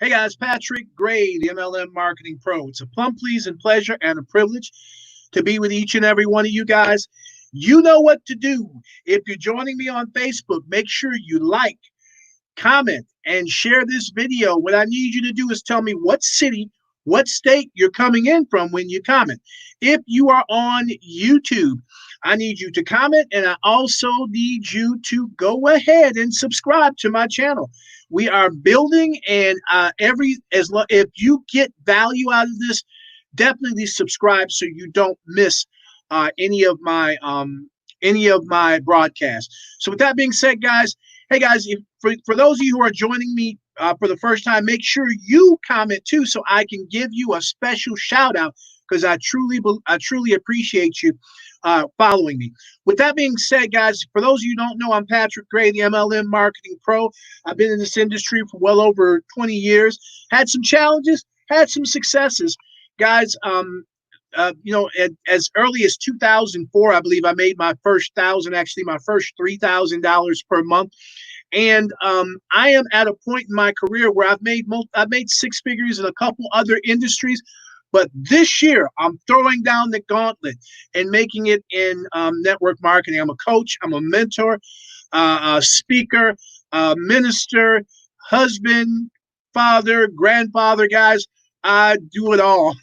Hey guys, Patrick Gray, the MLM Marketing Pro. It's a plum please and pleasure and a privilege to be with each and every one of you guys. You know what to do. If you're joining me on Facebook, make sure you like, comment, and share this video. What I need you to do is tell me what city, what state you're coming in from when you comment. If you are on YouTube, I need you to comment, and I also need you to go ahead and subscribe to my channel. We are building, and if you get value out of this, definitely subscribe so you don't miss any of my broadcasts. So, with that being said, guys, hey guys, for those of you who are joining me for the first time, make sure you comment too, so I can give you a special shout out because I truly appreciate you following me. With that being said, guys, for those of you who don't know, I'm Patrick Gray, the MLM Marketing Pro. I've been in this industry for well over 20 years. Had some challenges, had some successes, guys. As early as 2004, I believe I made my first my first $3,000 per month. And I am at a point in my career where I've made six figures in a couple other industries. But this year, I'm throwing down the gauntlet and making it in network marketing. I'm a coach, I'm a mentor, a speaker, a minister, husband, father, grandfather, guys. I do it all.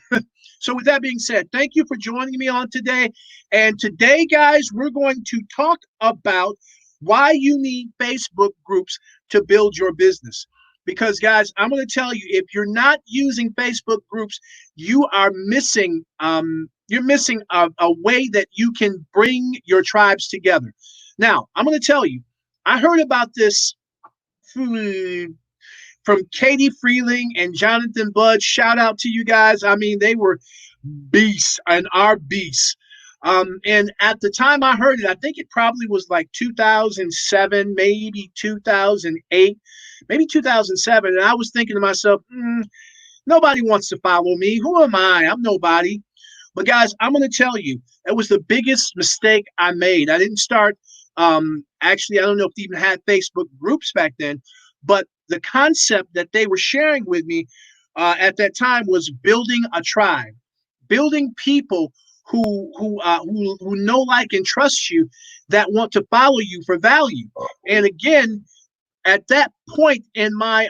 So, with that being said, thank you for joining me on today. And today, guys, we're going to talk about why you need Facebook groups to build your business. Because, guys, I'm going to tell you, if you're not using Facebook groups, you are missing. You're missing a way that you can bring your tribes together. Now, I'm going to tell you, I heard about this from Katie Freeling and Jonathan Budd. Shout out to you guys. I mean, they were beasts and are beasts. And at the time I heard it, I think it probably was like 2007, maybe 2008, maybe 2007. And I was thinking to myself, nobody wants to follow me. Who am I? I'm nobody. But guys, I'm going to tell you, it was the biggest mistake I made. I didn't start, actually, I don't know if they even had Facebook groups back then, but the concept that they were sharing with me at that time was building a tribe, building people who know, like, and trust you, that want to follow you for value. And again, at that point in my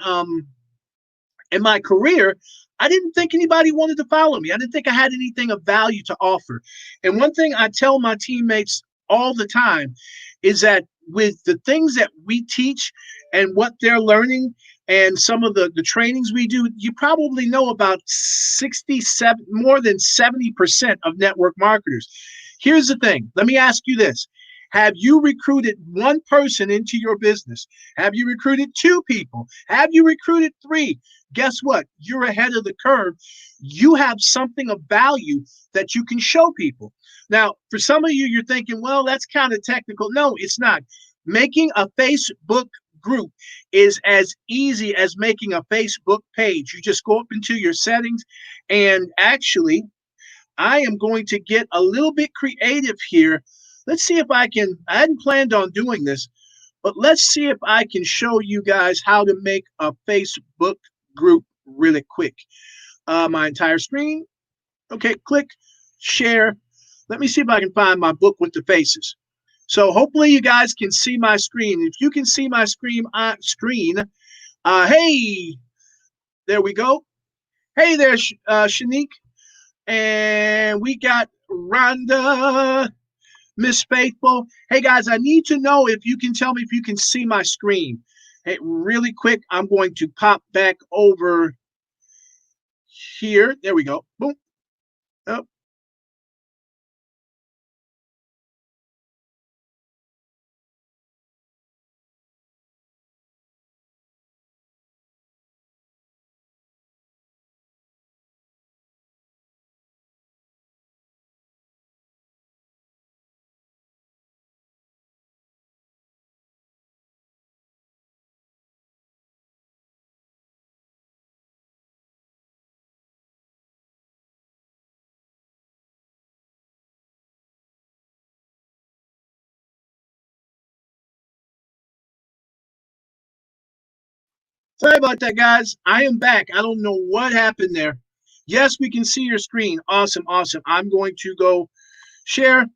career, I didn't think anybody wanted to follow me. I didn't think I had anything of value to offer. And one thing I tell my teammates all the time is that with the things that we teach and what they're learning and some of the trainings we do, you probably know about 67, more than 70% of network marketers. Here's the thing. Let me ask you this. Have you recruited one person into your business? Have you recruited two people? Have you recruited three? Guess what? You're ahead of the curve. You have something of value that you can show people. Now, for some of you, you're thinking, well, that's kind of technical. No, it's not. Making a Facebook group is as easy as making a Facebook page. You just go up into your settings, and actually, I am going to get a little bit creative here. Let's see if I hadn't planned on doing this, but let's see if I can show you guys how to make a Facebook group really quick. My entire screen. Okay, click, share. Let me see if I can find my book with the faces. So hopefully you guys can see my screen. If you can see my hey, there we go. Hey there, Shanique. And we got Rhonda, Miss Faithful. Hey guys, I need to know if you can tell me if you can see my screen. Hey, really quick, I'm going to pop back over here. There we go. Boom. Oh, Sorry about that, guys. I am back. I don't know what happened there. Yes, we can see your screen. Awesome, awesome. I'm going to go share,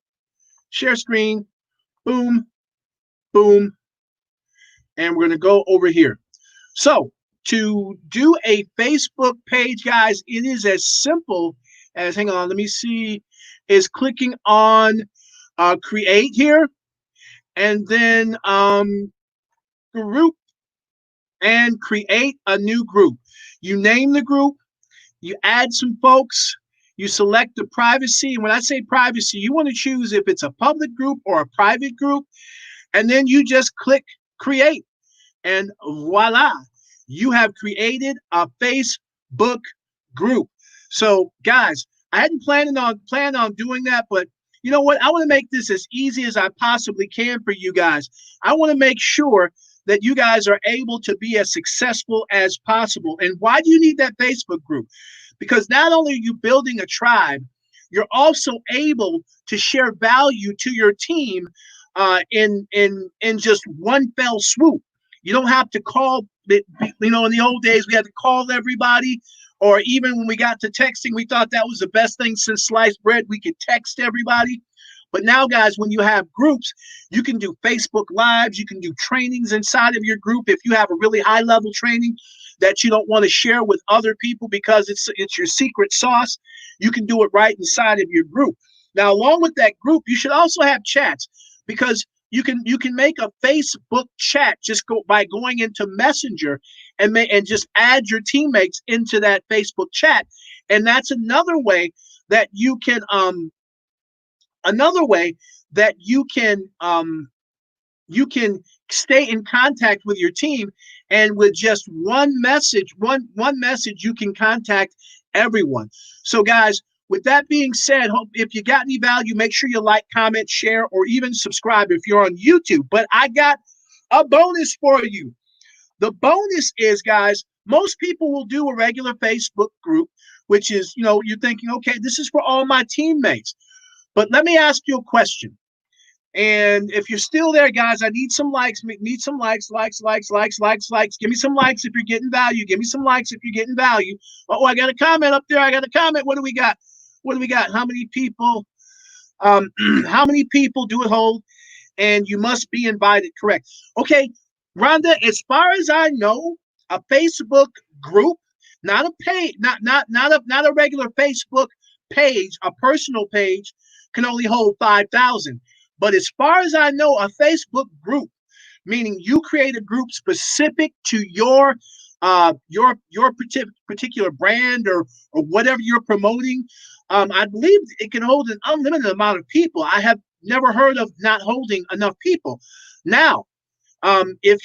share screen, boom, boom, and we're going to go over here. So to do a Facebook page, guys, it is as simple as, hang on, let me see, is clicking on create here, and then group, and create a new group. You name the group, you add some folks, you select the privacy. And when I say privacy, you want to choose if it's a public group or a private group. And then you just click create. And voila, you have created a Facebook group. So, guys, I hadn't planned on doing that, but you know what? I want to make this as easy as I possibly can for you guys. I want to make sure that you guys are able to be as successful as possible. And why do you need that Facebook group? Because not only are you building a tribe, you're also able to share value to your team in just one fell swoop. You don't have to call. In the old days, we had to call everybody, or even when we got to texting, we thought that was the best thing since sliced bread. We could text everybody. But now, guys, when you have groups, you can do Facebook Lives, you can do trainings inside of your group. If you have a really high level training that you don't want to share with other people because it's your secret sauce, you can do it right inside of your group. Now, along with that group, you should also have chats, because you can make a Facebook chat just by going into Messenger and just add your teammates into that Facebook chat. And that's another way that you can you can stay in contact with your team, and with just one message you can contact everyone. So, guys, with that being said, if you got any value, make sure you like, comment, share, or even subscribe if you're on YouTube. But I got a bonus for you. The bonus is, guys, most people will do a regular Facebook group, which is, you're thinking, okay, this is for all my teammates. But let me ask you a question. And if you're still there, guys, I need some likes. Need some likes. Give me some likes if you're getting value. Give me some likes if you're getting value. Oh, I got a comment up there. I got a comment. What do we got? How many people? How many people do it hold? And you must be invited. Correct. Okay, Rhonda. As far as I know, a Facebook group, not a page, not a regular Facebook page, a personal page, can only hold 5,000. But as far as I know, a Facebook group, meaning you create a group specific to your particular brand or whatever you're promoting, I believe it can hold an unlimited amount of people. I have never heard of not holding enough people. Now, if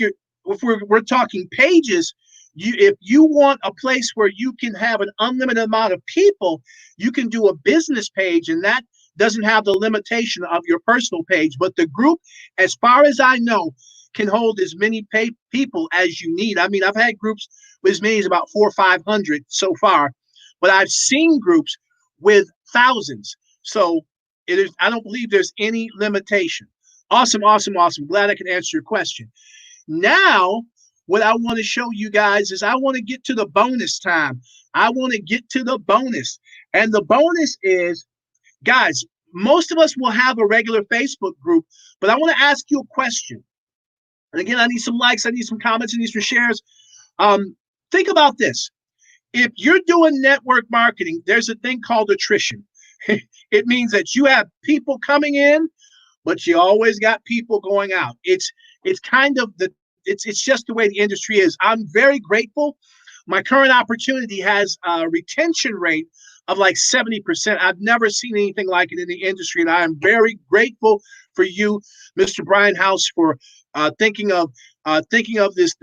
we're talking pages, if you want a place where you can have an unlimited amount of people, you can do a business page, and that doesn't have the limitation of your personal page. But the group, as far as I know, can hold as many people as you need. I mean, I've had groups with as many as about 400 or 500 so far, but I've seen groups with thousands. So I don't believe there's any limitation. Awesome. Glad I can answer your question. Now, what I want to show you guys is I want to get to the bonus time. I want to get to the bonus. And the bonus is, guys, most of us will have a regular Facebook group, but I want to ask you a question. And again, I need some likes, I need some comments, I need some shares. Think about this. If you're doing network marketing, there's a thing called attrition. It means that you have people coming in, but you always got people going out. It's kind of it's just the way the industry is. I'm very grateful. My current opportunity has a retention rate of like 70%. I've never seen anything like it in the industry, and I am very grateful for you, Mr. Brian House, for thinking of this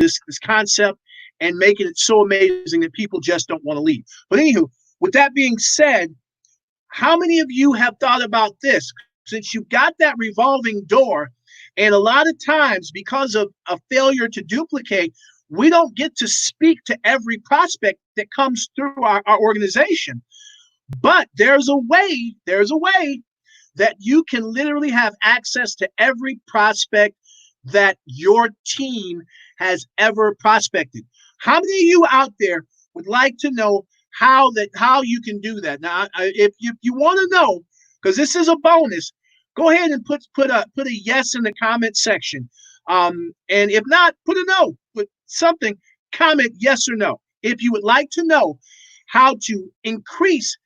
concept and making it so amazing that people just don't want to leave. But anywho, with that being said, how many of you have thought about this? Since you've got that revolving door, and a lot of times because of a failure to duplicate, we don't get to speak to every prospect that comes through our organization. But there's a way that you can literally have access to every prospect that your team has ever prospected. How many of you out there would like to know how you can do that? Now, if you want to know, because this is a bonus, go ahead and put a yes in the comment section. And if not, put a no. Put something. Comment yes or no if you would like to know how to increase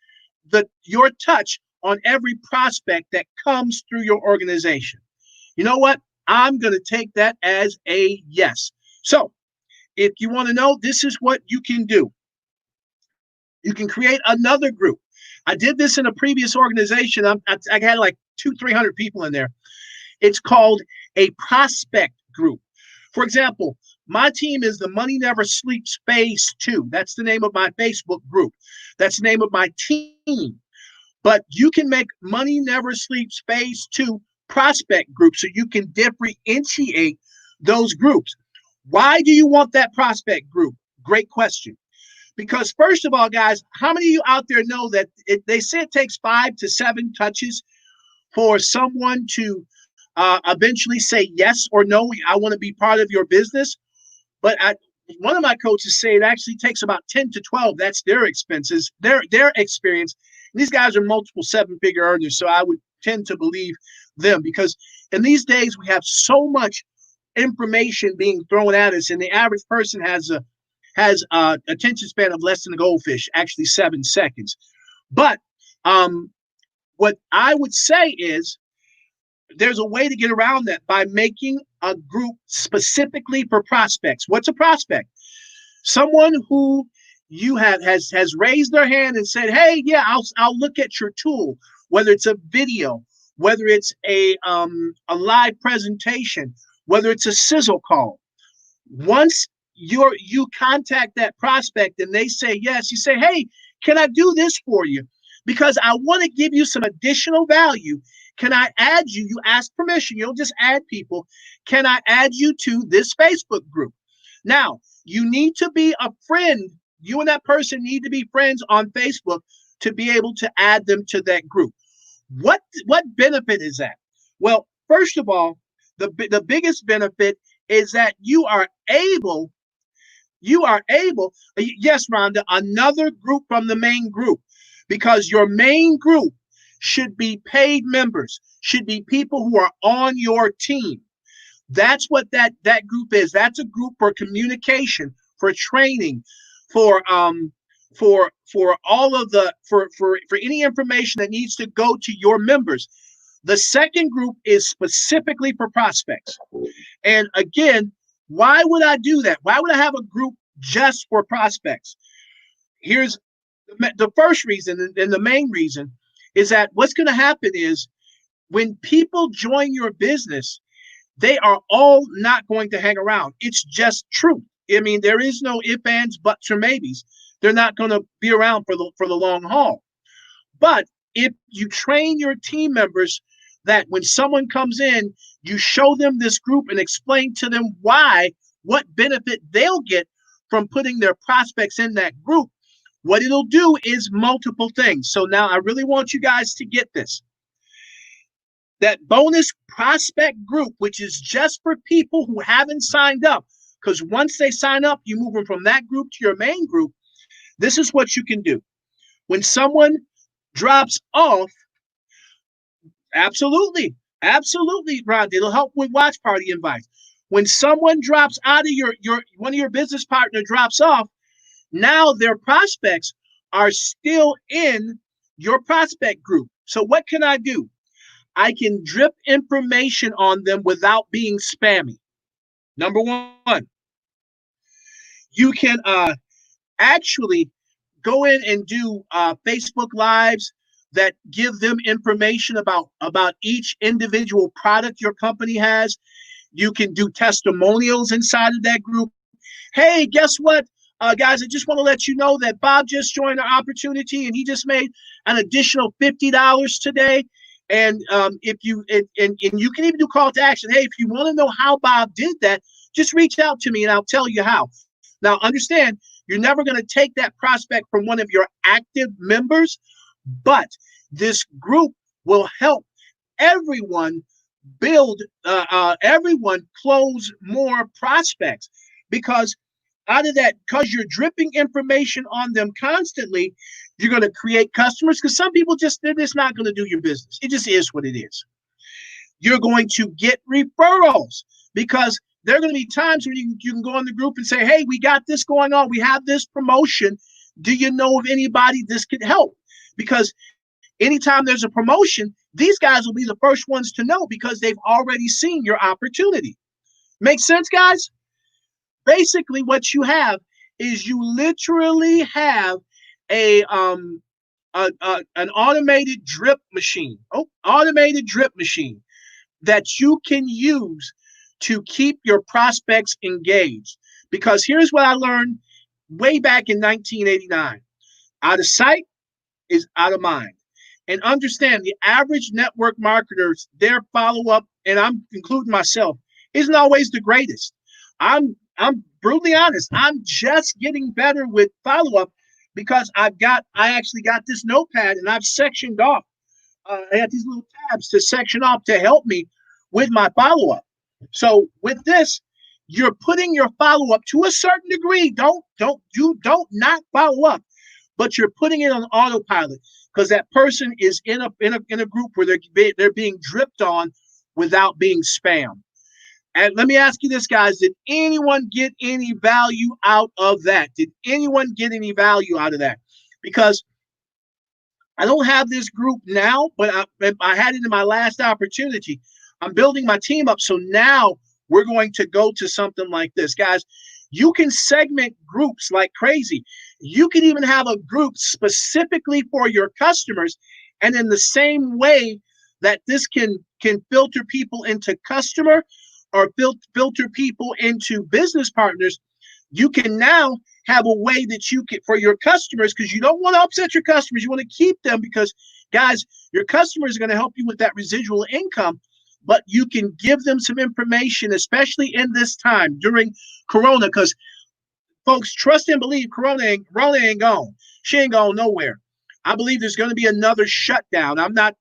your touch on every prospect that comes through your organization. You know what? I'm going to take that as a yes. So, if you want to know, this is what you can do. You can create another group. I did this in a previous organization. I had like 300 people in there. It's called a prospect group. For example, my team is the Money Never Sleeps Phase 2. That's the name of my Facebook group. That's the name of my team. But you can make Money Never Sleeps Phase 2 prospect group so you can differentiate those groups. Why do you want that prospect group? Great question. Because first of all, guys, how many of you out there know that they say it takes 5 to 7 touches for someone to eventually say yes or no, I want to be part of your business? But one of my coaches say it actually takes about 10 to 12. That's their expenses, their experience. And these guys are multiple 7-figure earners, so I would tend to believe them because in these days we have so much information being thrown at us, and the average person has a attention span of less than a goldfish, actually 7 seconds. But what I would say is there's a way to get around that by making a group specifically for prospects. What's a prospect? Someone who you has raised their hand and said, "Hey, yeah, I'll look at your tool, whether it's a video, whether it's a live presentation, whether it's a sizzle call." Once you contact that prospect and they say yes, you say, "Hey, can I do this for you? Because I want to give you some additional value. Can I add you?" You ask permission. You don't just add people. "Can I add you to this Facebook group?" Now, you need to be a friend. You and that person need to be friends on Facebook to be able to add them to that group. What benefit is that? Well, first of all, the biggest benefit is that you are able, yes, Rhonda, another group from the main group, because your main group should be paid members, should be people who are on your team. That's what that group is. That's a group for communication, for training, for all of the for any information that needs to go to your members. The second group is specifically for prospects. And again, why would I do that? Why would I have a group just for prospects? Here's the first reason, and the main reason is that what's going to happen is when people join your business, they are all not going to hang around. It's just truth. I mean, there is no ifs, ands, buts, or maybes. They're not going to be around for the long haul. But if you train your team members that when someone comes in, you show them this group and explain to them what benefit they'll get from putting their prospects in that group, what it'll do is multiple things. So now I really want you guys to get this. That bonus prospect group, which is just for people who haven't signed up, because once they sign up, you move them from that group to your main group. This is what you can do. When someone drops off, absolutely, Ron, it'll help with watch party invites. When someone drops out of your one of your business partner drops off, now their prospects are still in your prospect group. So what can I do? I can drip information on them without being spammy. Number one, you can actually go in and do Facebook Lives that give them information about each individual product your company has. You can do testimonials inside of that group. Hey, guess what? Guys, I just want to let you know that Bob just joined our opportunity and he just made an additional $50 today. And if you and you can even do call to action. Hey, if you want to know how Bob did that, just reach out to me and I'll tell you how. Now, understand, you're never going to take that prospect from one of your active members, but this group will help everyone everyone close more prospects, because Out of that, because you're dripping information on them constantly, you're going to create customers, because some people they're just not going to do your business. It just is what it is. You're going to get referrals, because there are going to be times when you can go in the group and say, hey, we got this going on. We have this promotion. Do you know of anybody this could help? Because anytime there's a promotion, these guys will be the first ones to know, because they've already seen your opportunity. Make sense, guys? Basically, what you have is you literally have a an automated drip machine. Automated drip machine that you can use to keep your prospects engaged. Because here's what I learned way back in 1989: out of sight is out of mind. And understand, the average network marketers, their follow-up, and I'm including myself, isn't always the greatest. I'm brutally honest. I'm just getting better with follow-up, because I actually got this notepad, and I've sectioned off. I had these little tabs to section off to help me with my follow-up. So with this, you're putting your follow-up to a certain degree. Don't not follow up, but you're putting it on autopilot, because that person is in a group where they're being dripped on without being spammed. And let me ask you this, guys: did anyone get any value out of that? Did anyone get any value out of that? Because I don't have this group now, but I had it in my last opportunity. I'm building my team up, so now we're going to go to something like this, guys. You can segment groups like crazy. You can even have a group specifically for your customers, and in the same way that this can filter people into customer, or filter people into business partners, you can now have a way that you can, for your customers, because you don't want to upset your customers. You want to keep them, because, guys, your customers are going to help you with that residual income, but you can give them some information, especially in this time during Corona, because, folks, trust and believe, Corona ain't gone. She ain't gone nowhere. I believe there's going to be another shutdown. I'm not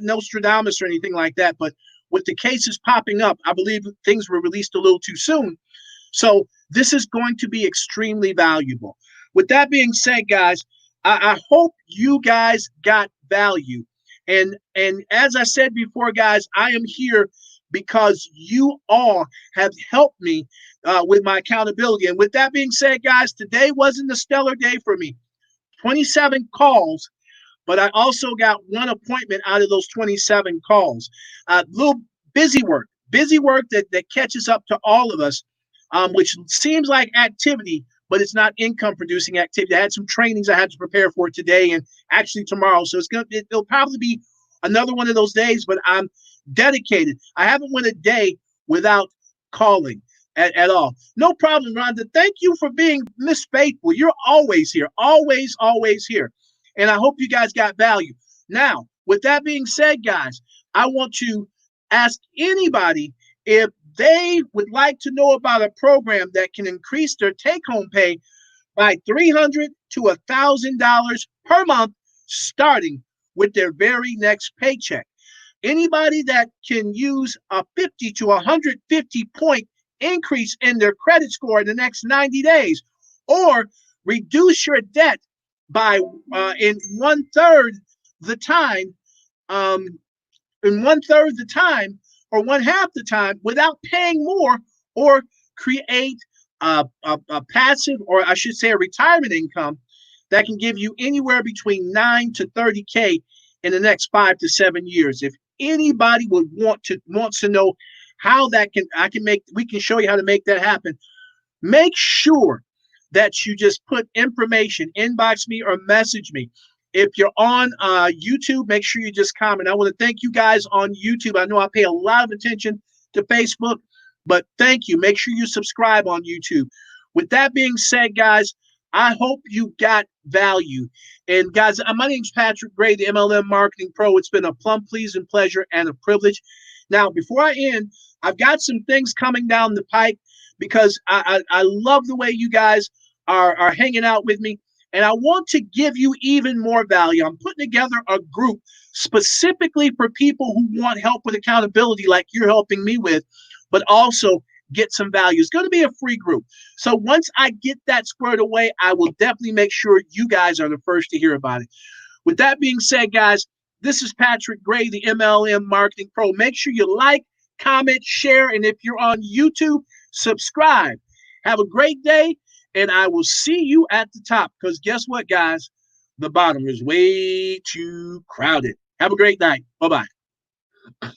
Nostradamus or anything like that, but with the cases popping up, I believe things were released a little too soon. So this is going to be extremely valuable. With that being said, guys, I hope you guys got value. And as I said before, guys, I am here because you all have helped me with my accountability. And with that being said, guys, today wasn't a stellar day for me. 27 calls, but I also got one appointment out of those 27 calls. Little busy work that catches up to all of us, which seems like activity, but it's not income producing activity. I had some trainings I had to prepare for today and actually tomorrow. So it'll probably be another one of those days, but I'm dedicated. I haven't went a day without calling at all. No problem, Rhonda. Thank you for being Miss Faithful. You're always here, always, always here. And I hope you guys got value. Now, with that being said, guys, I want to ask anybody if they would like to know about a program that can increase their take-home pay by $300 to $1,000 per month, starting with their very next paycheck. Anybody that can use a 50 to 150 point increase in their credit score in the next 90 days, or reduce your debt by in one-third the time, or one half the time, without paying more, or create a passive, or I should say a retirement income that can give you anywhere between 9 to 30K in the next 5 to 7 years. If anybody wants to know how we can show you how to make that happen. Make sure that you just put information, inbox me or message me. If you're on YouTube, make sure you just comment. I want to thank you guys on YouTube. I know I pay a lot of attention to Facebook, but thank you. Make sure you subscribe on YouTube. With that being said, guys, I hope you got value. And guys, my name's Patrick Gray, the MLM Marketing Pro. It's been a plum pleasing pleasure and a privilege. Now, before I end, I've got some things coming down the pipe, because I love the way you guys are hanging out with me. And I want to give you even more value. I'm putting together a group specifically for people who want help with accountability like you're helping me with, but also get some value. It's going to be a free group. So once I get that squared away, I will definitely make sure you guys are the first to hear about it. With that being said, guys, this is Patrick Gray, the MLM Marketing Pro. Make sure you like, comment, share, and if you're on YouTube, subscribe. Have a great day, and I will see you at the top, because guess what, guys? The bottom is way too crowded. Have a great night. Bye-bye.